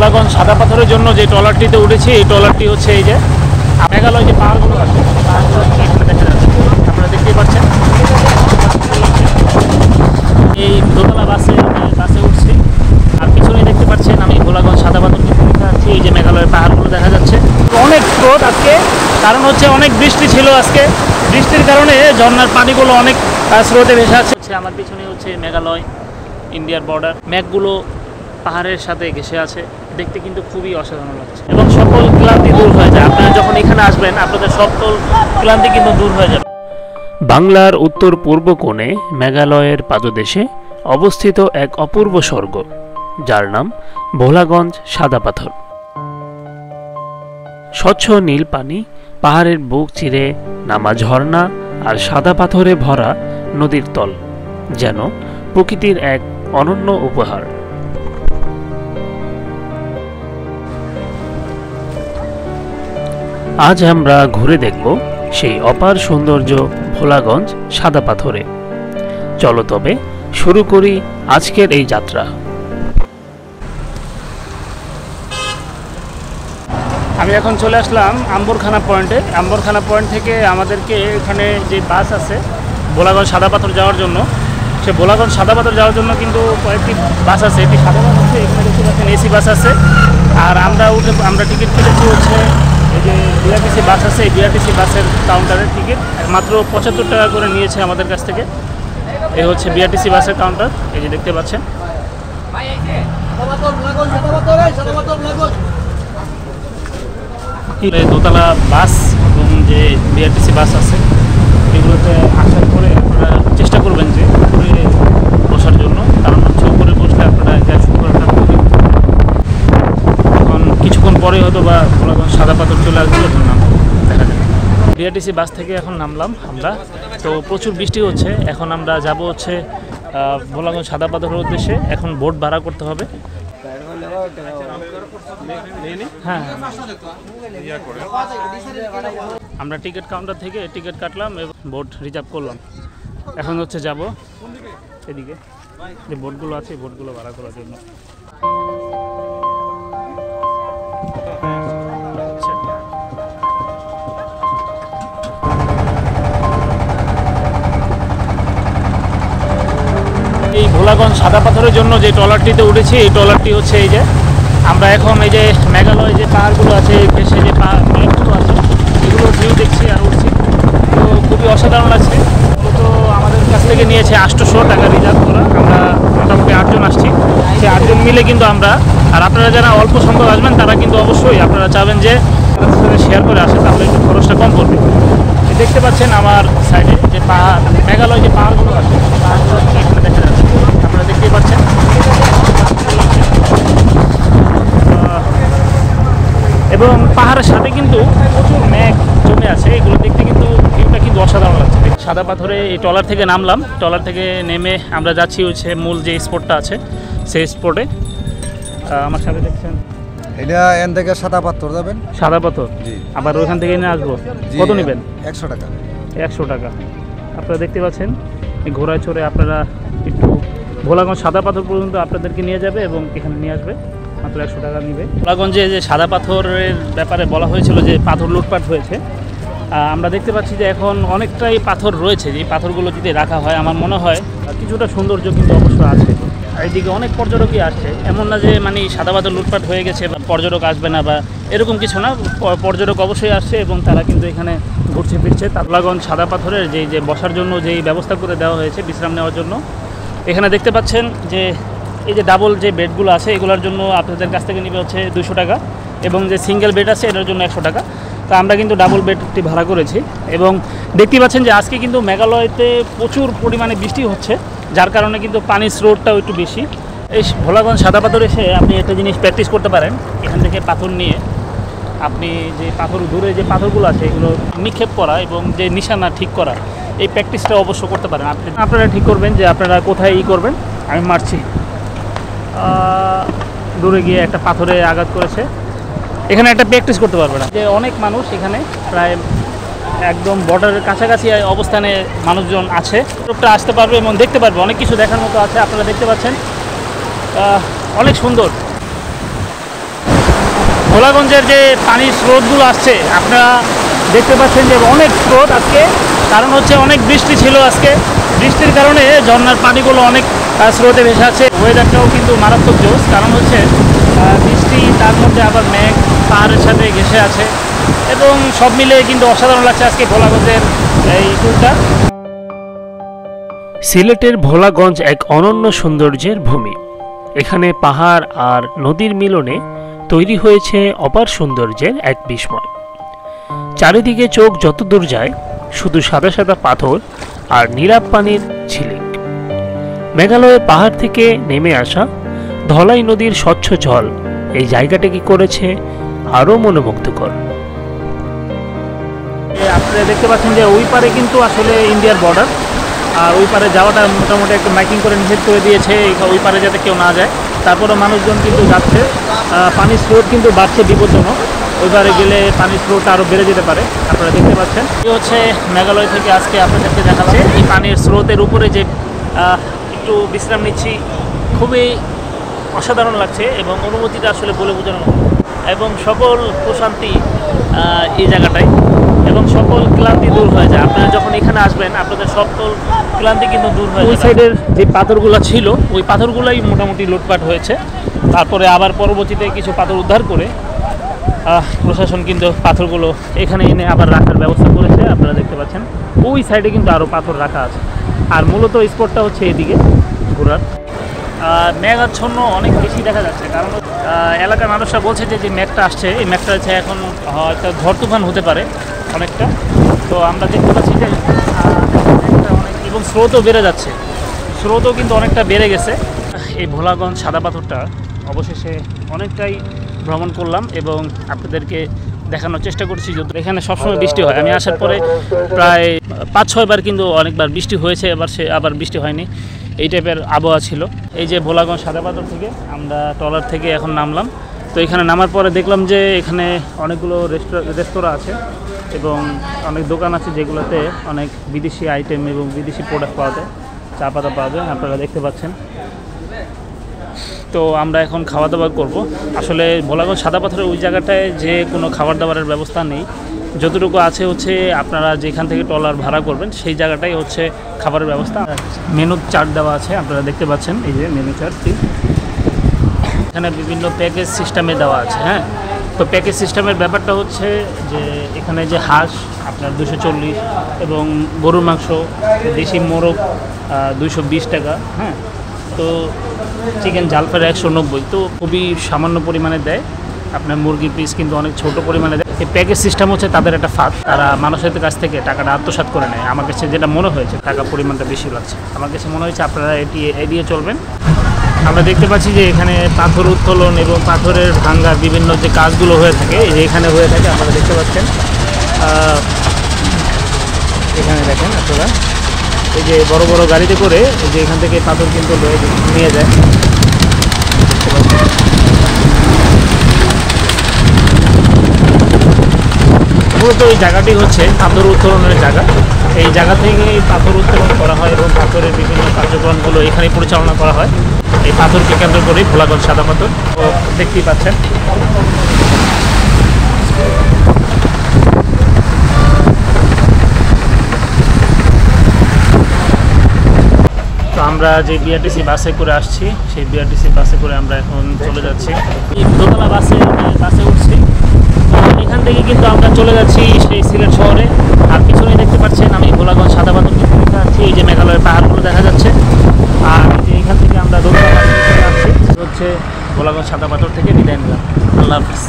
ভোলাগঞ্জ সাদা পাথরের জন্য যে ট্রলারটিতে উঠেছি, এই ট্রলারটি হচ্ছে এই যে মেঘালয় যে পাহাড়গুলো আছে, পাহাড়গুলো এখানে দেখা যাচ্ছে, আপনারা দেখতেই পাচ্ছেন। এই দোতলা বাসে উঠছি, আর পিছনে দেখতে পাচ্ছেন আমি ভোলাগঞ্জ সাদা পাথর দেখতে আছি। এই যে মেঘালয়ের পাহাড়গুলো দেখা যাচ্ছে। অনেক স্রোত আজকে, কারণ হচ্ছে অনেক বৃষ্টি ছিল আজকে। বৃষ্টির কারণে ঝর্ণার পানিগুলো অনেক স্রোতে ভেসে আছে। আমার পিছনে হচ্ছে মেঘালয় ইন্ডিয়ার বর্ডার, মেঘগুলো পাহাড়ের সাথে ঘেঁষে আছে, দেখতে কিন্তু খুবই অসাধারণ লাগছে এবং সকল ক্লান্তি দূর হয়ে যায়। আপনারা যখন এখানে আসবেন আপনাদের সকল ক্লান্তি কিন্তু দূর হয়ে যাবে। বাংলার উত্তর পূর্ব কোণে মেঘালয়ের পাদদেশে অবস্থিত এক অপূর্ব স্বর্গ, যার নাম ভোলাগঞ্জ সাদা পাথর। স্বচ্ছ নীল পানি, পাহাড়ের বুক চিরে নামা ঝর্ণা আর সাদা পাথরে ভরা নদীর তল যেন প্রকৃতির এক অনন্য উপহার। আজ আমরা ঘুরে দেখব সেই অপার সৌন্দর্য ভোলাগঞ্জ সাদা পাথরে। চলো তবে শুরু করি আজকের এই যাত্রা। আমি এখন চলে আসলাম আম্বরখানা পয়েন্টে। আম্বরখানা পয়েন্ট থেকে আমাদেরকে এখানে যে বাস আছে ভোলাগঞ্জ সাদা পাথর যাওয়ার জন্য, সে ভোলাগঞ্জ সাদা পাথর যাওয়ার জন্য কিন্তু কয়েকটি বাস আছে। একটি সাদা বাস আছে, এখানে দেখতে পাচ্ছেন এসি বাস আছে। আর আমরা টিকিট কেটেছি হচ্ছে এই যে বিআরটিসি বাস আছে, এই বিআরটিসি বাসের কাউন্টারের টিকিট মাত্র 75 টাকা করে নিয়েছে আমাদের কাছ থেকে। এই হচ্ছে বিআরটিসি বাসের কাউন্টার, এই যে দেখতে পাচ্ছেন। দোতলা বাস এবং যে বিআরটিসি বাস আছে এগুলোতে আসার পরে আপনারা চেষ্টা করবেন যে উপরে বসার জন্য, কারণ হচ্ছে উপরে বসলে আপনারা গ্যাস করাটা খুবই, এখন কিছুক্ষণ পরে হয়তো বা ভোলাগঞ্জ সাদা পাথর চলে আসবে, দেখা যাবে। বিআরটিসি বাস থেকে এখন নামলাম আমরা, তো প্রচুর বৃষ্টি হচ্ছে। এখন আমরা যাব হচ্ছে ভোলাগঞ্জ সাদা পাথরের উদ্দেশ্যে। এখন বোট ভাড়া করতে হবে। হ্যাঁ, আমরা টিকিট কাউন্টার থেকে টিকিট কাটলাম এবং বোট রিজার্ভ করলাম। এখন হচ্ছে যাব এদিকে, যে বোটগুলো আছে এই বোটগুলো ভাড়া করার জন্য। এই ভোলাগঞ্জ সাদা পাথরের জন্য যে ট্রলারটিতে উঠেছি, এই ট্রলারটি হচ্ছে এই যে আমরা এখন এই যে মেঘালয় যে পাহাড়গুলো আছে, দেশে যে মেঘগুলো আছে এগুলো ভিউ দেখছি আর উঠছি, তো খুবই অসাধারণ লাগছে। তো আমাদের কাছ থেকে নিয়েছে 800 টাকা রিজার্ভ করা। আমরা মোটামুটি 8 জন আসছি, সেই 8 জন মিলে কিন্তু আমরা, আর আপনারা যারা অল্প সংখ্যক আসবেন তারা কিন্তু অবশ্যই আপনারা চাবেন যে শেয়ার করে আসে, তাহলে একটু খরচটা কম পড়বে। দেখতে পাচ্ছেন আমার সাইডে যে পাহাড়, মেঘালয় যে পাহাড়গুলো আছে পাহাড়গুলো এখানে দেখা যাচ্ছে, আপনারা দেখতেই পাচ্ছেন। এবং পাহাড়ের সাথে কিন্তু প্রচুর মেঘ জমে আছে, এগুলো দেখতে কিন্তু ভিউটা কিন্তু অসাধারণ লাগছে। সাদা পাথরে এই ট্রলার থেকে নামলাম, ট্রলার থেকে নেমে আমরা যাচ্ছি হচ্ছে মূল যে স্পটটা আছে সেই স্পটে। আমার সাথে দেখছেন এটা এখান থেকে সাদা পাথর যাবেন, সাদা পাথর, আবার ওইখান থেকে নিয়ে আসবো। কত নেবেন? 100 টাকা। 100 টাকা। আপনারা দেখতে পাচ্ছেন এই ঘোড়ায় চড়ে আপনারা একটু ভোলাগঞ্জ সাদা পাথর পর্যন্ত আপনাদেরকে নিয়ে যাবে এবং এখানে নিয়ে আসবে, মাত্র 100 টাকা নেবে। ভোলাগঞ্জে যে সাদা পাথরের ব্যাপারে বলা হয়েছিল যে পাথর লুটপাট হয়েছে, আমরা দেখতে পাচ্ছি যে এখন অনেকটাই পাথর রয়েছে। যে পাথরগুলো যদি রাখা হয় আমার মনে হয় কিছুটা সৌন্দর্য কিন্তু অবশ্যই আছে। এইদিকে অনেক পর্যটকই আসছে, এমন না যে মানে সাদা পাথর লুটপাট হয়ে গেছে বা পর্যটক আসবে না বা এরকম কিছু না, পর্যটক অবশ্যই আসছে এবং তারা কিন্তু এখানে ঘুরছে ফিরছে। ভোলাগঞ্জ সাদা পাথরের যে বসার জন্য যেই ব্যবস্থা করে দেওয়া হয়েছে বিশ্রাম নেওয়ার জন্য, এখানে দেখতে পাচ্ছেন যে এই যে ডাবল যে বেডগুলো আছে এগুলোর জন্য আপনাদের কাছ থেকে নেবে হচ্ছে 200 টাকা, এবং যে সিঙ্গেল বেড আছে এটার জন্য 100 টাকা। তো আমরা কিন্তু ডাবল বেডটি ভাড়া করেছি। এবং দেখতে পাচ্ছেন যে আজকে কিন্তু মেঘালয়তে প্রচুর পরিমাণে বৃষ্টি হচ্ছে, যার কারণে কিন্তু পানির স্রোতটাও একটু বেশি। এই ভোলাগঞ্জ সাদা পাথর এসে আপনি একটা জিনিস প্র্যাকটিস করতে পারেন, এখান থেকে পাথর নিয়ে আপনি যে পাথর দূরে যে পাথরগুলো আছে এগুলো নিক্ষেপ করা এবং যে নিশানা ঠিক করা, এই প্র্যাকটিসটা অবশ্য করতে পারেন। আপনারা ঠিক করবেন যে আপনারা কোথায় করবেন। আমি মারছি, দূরে গিয়ে একটা পাথরে আঘাত করেছে, এখানে একটা প্র্যাকটিস করতে পারবে না। যে অনেক মানুষ এখানে প্রায় একদম বর্ডারের কাছাকাছি অবস্থানে মানুষজন আছে, লোকটা আসতে পারবে এবং দেখতে পারবে, অনেক কিছু দেখার মতো আছে। আপনারা দেখতে পাচ্ছেন অনেক সুন্দর। ভোলাগঞ্জের যে পানির স্রোতগুলো আসছে আপনারা দেখতে পাচ্ছেন যে অনেক স্রোত আজকে, কারণ হচ্ছে অনেক বৃষ্টি ছিল আজকে। বৃষ্টির কারণে ঝর্ণার পানিগুলো অনেক স্রোতে ভেসে আছে। ওয়েদারটাও কিন্তু মারাত্মক জোস, কারণ হচ্ছে বৃষ্টি, তার মধ্যে আবার মেঘ পাহাড়ের সাথে ঘেঁষে আছে, এবং সব মিলে কিন্তু অসাধারণ লাগছে আজকে ভোলাগঞ্জের এই ট্যুরটা। সিলেটের ভোলাগঞ্জ এক অনন্য সৌন্দর্যের ভূমি। এখানে পাহাড় আর নদীর মিলনে তৈরি হয়েছে অপার সৌন্দর্যের এক বিস্ময়। চারিদিকে চোখ যত দূর যায় শুধু সাদা সাদা পাথর আর নীলাভ পানির ঝিলিক। মেঘালয়ের পাহাড় থেকে নেমে আসা ধলাই নদীর স্বচ্ছ জল এই জায়গাটাকে করেছে আরও মনোমুগ্ধকর। আপনারা দেখতে পাচ্ছেন যে ওই পারে কিন্তু আসলে ইন্ডিয়ার বর্ডার, আর ওই পারে যাওয়াটা মোটামুটি একটু মাইকিং করে নিষেধ করে দিয়েছে, ওই পারে যাতে কেউ না যায়। তারপরেও মানুষজন কিন্তু যাচ্ছে। পানির স্রোত কিন্তু বাড়ছে বিপজ্জনক, ওই পারে গেলে পানির স্রোতটা আরও বেড়ে যেতে পারে। আপনারা দেখতে পাচ্ছেন এই হচ্ছে মেঘালয় থেকে আজকে আপনাদেরকে দেখাচ্ছে এই পানির স্রোতের উপরে যে একটু বিশ্রাম নিচ্ছি। খুবই অসাধারণ লাগছে এবং অনুভূতিটা আসলে বলে বোঝানো, এবং সকল প্রশান্তি এই জায়গাটায়, এবং সকল ক্লান্তি দূর হয়ে যায়। আপনারা যখন এখানে আসবেন আপনাদের সকল ক্লান্তি কিন্তু দূর হয়ে যায়। ওই সাইডের যে পাথরগুলো ছিল ওই পাথরগুলোই মোটামুটি লুটপাট হয়েছে, তারপরে আবার পরবর্তীতে কিছু পাথর উদ্ধার করে প্রশাসন কিন্তু পাথরগুলো এখানে এনে আবার রাখার ব্যবস্থা করেছে। আপনারা দেখতে পাচ্ছেন ওই সাইডে কিন্তু আরও পাথর রাখা আছে। আর মূলত স্পটটা হচ্ছে এদিকে ঘোরার। মেঘাচ্ছন্ন অনেক বেশি দেখা যাচ্ছে, কারণ এলাকার মানুষরা বলছে যে যে মেঘটা আসছে এই মেঘটা হচ্ছে এখন হয়তো ঝড় তুফান হতে পারে অনেকটা। তো আমরা দেখতে পাচ্ছি যে মেঘটা অনেক, এবং স্রোতও বেড়ে যাচ্ছে, স্রোতও কিন্তু অনেকটা বেড়ে গেছে। এই ভোলাগঞ্জ সাদা পাথরটা অবশেষে অনেকটাই ভ্রমণ করলাম এবং আপনাদেরকে দেখানোর চেষ্টা করছি। যত এখানে সবসময় বৃষ্টি হয়, আমি আসার পরে প্রায় 5-6 বার কিন্তু অনেকবার বৃষ্টি হয়েছে, আবার বৃষ্টি হয়নি, এই টাইপের আবহাওয়া ছিল। এই যে ভোলাগঞ্জ সাদা পাথর থেকে আমরা ট্রলার থেকে এখন নামলাম। তো এখানে নামার পরে দেখলাম যে এখানে অনেকগুলো রেস্তোরাঁ আছে এবং অনেক দোকান আছে যেগুলোতে অনেক বিদেশি আইটেম এবং বিদেশি প্রোডাক্ট পাওয়া যায়, চা পাতা পাওয়া যায়, আপনারা দেখতে পাচ্ছেন। তো আমরা এখন খাওয়া দাওয়া করব। আসলে ভোলাগঞ্জ সাদা পাথরের ওই জায়গাটায় যে কোনো খাবার দাবারের ব্যবস্থা নেই, যতটুকু আছে হচ্ছে আপনারা যেখান থেকে ট্রলার ভাড়া করবেন সেই জায়গাটাই হচ্ছে খাবারের ব্যবস্থা। মেনু চার্ট দেওয়া আছে, আপনারা দেখতে পাচ্ছেন এই যে মেনু চার্টটি। এখানে বিভিন্ন প্যাকেজ সিস্টেমে দেওয়া আছে। হ্যাঁ, তো প্যাকেজ সিস্টেমের ব্যাপারটা হচ্ছে যে এখানে যে হাঁস আপনার 240 এবং গরুর মাংস, দেশি মোরগ 220 টাকা। হ্যাঁ, তো চিকেন ঝাল ফ্রাই 190। তো খুবই সামান্য পরিমাণে দেয়। আপনার মুরগির পিস কিন্তু অনেক ছোট পরিমাণে দেয়। এই প্যাকেজ সিস্টেম হচ্ছে তাদের একটা ফাঁদ, তারা মানুষের কাছ থেকে টাকাটা আত্মসাৎ করে নেয়। আমার কাছে যেটা মনে হয়েছে টাকা পরিমাণটা বেশি লাগছে, আমার কাছে মনে হয়েছে আপনারা এটি এড়িয়ে চলবেন। আমরা দেখতে পাচ্ছি যে এখানে পাথর উত্তোলন এবং পাথরের ভাঙ্গার বিভিন্ন যে কাজগুলো হয়ে থাকে এই যে এখানে হয়ে থাকে, আপনারা দেখতে পাচ্ছেন। এখানে দেখেন আপনারা এই যে বড় বড় গাড়িতে করে এই যে এখান থেকে পাথর কিন্তু নিয়ে যায়। মূলত এই জায়গাটি হচ্ছে পাথর উত্তোলনের জায়গা। এই জায়গা থেকে পাথর উত্তোলন করা হয় এবং পাথরের বিভিন্ন কার্যক্রমগুলো এখানে পরিচালনা করা হয়। এই পাথরকে কেন্দ্র করে ভোলাগঞ্জ সাদা পাথর দেখতেই পাচ্ছেন। তো আমরা যে বিআরটিসি বাসে করে আসছি সেই বিআরটিসি বাসে করে আমরা এখন চলে যাচ্ছি। এই দোতলা বাসে উঠছি। এখান থেকে কিন্তু আমরা চলে যাচ্ছি সেই সিলেট শহরে। আর পিছনে দেখতে পাচ্ছেন আমি ভোলাগঞ্জ সাদা পাথর কিন্তু দেখে আসছি, এই যে মেঘালয়ের পাহাড়গুলো দেখা যাচ্ছে। আর এই যে এখান থেকে আমরা দোতলা বাসে চলে আসছি, হচ্ছে ভোলাগঞ্জ সাদা পাথর থেকে বিদায় নিলাম। আল্লাহ হাফিজ।